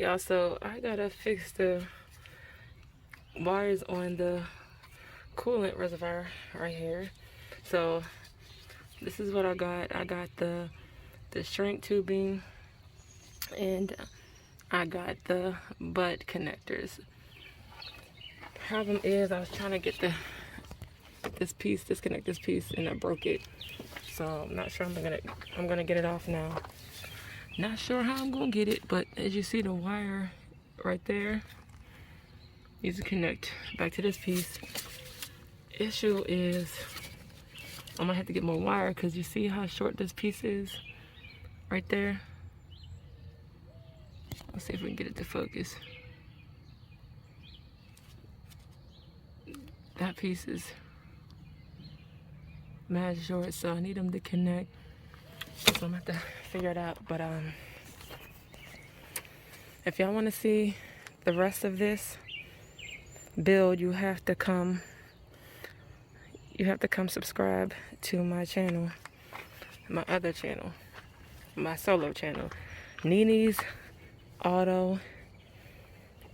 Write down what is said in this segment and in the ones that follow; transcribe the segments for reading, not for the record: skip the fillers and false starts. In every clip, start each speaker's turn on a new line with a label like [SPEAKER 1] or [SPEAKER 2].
[SPEAKER 1] y'all, so I gotta fix the wires on the coolant reservoir right here. So this is what I got. I got the shrink tubing, and I got the butt connectors. Problem is, I was trying to get disconnect this piece, and I broke it. So I'm not sure I'm gonna get it off now. Not sure how I'm gonna get it, but as you see the wire right there, needs to connect back to this piece. Issue is I'm gonna have to get more wire, because you see how short this piece is right there. Let's see if we can get it to focus. That piece is mad short, so I need them to connect. So I'm gonna have to figure it out. But if y'all want to see the rest of this build, you have to come subscribe to my channel, my other channel, my solo channel, Nini's Auto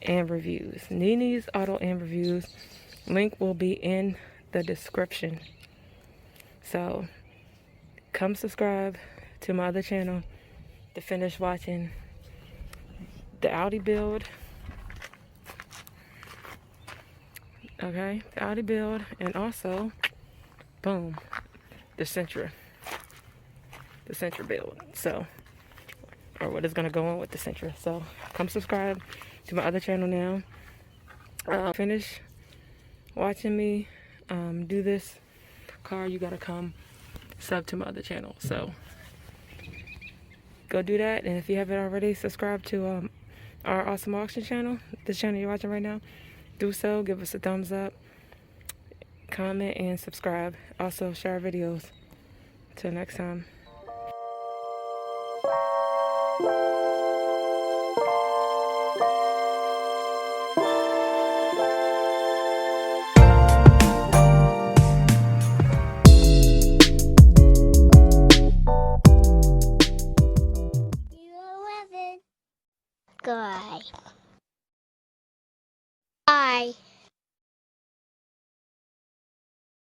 [SPEAKER 1] and Reviews. Nini's Auto and Reviews. Link will be in the description. So come subscribe to my other channel to finish watching the Audi build. Okay, the Audi build, and also, boom, the Sentra build. So, or what is gonna go on with the Sentra. So come subscribe to my other channel now. Finish watching me do this car, you gotta come sub to my other channel. So go do that, and if you haven't already, subscribe to our Awesome Auction channel, this channel you're watching right now. Do so, give us a thumbs up, comment, and subscribe. Also share our videos. Till next time.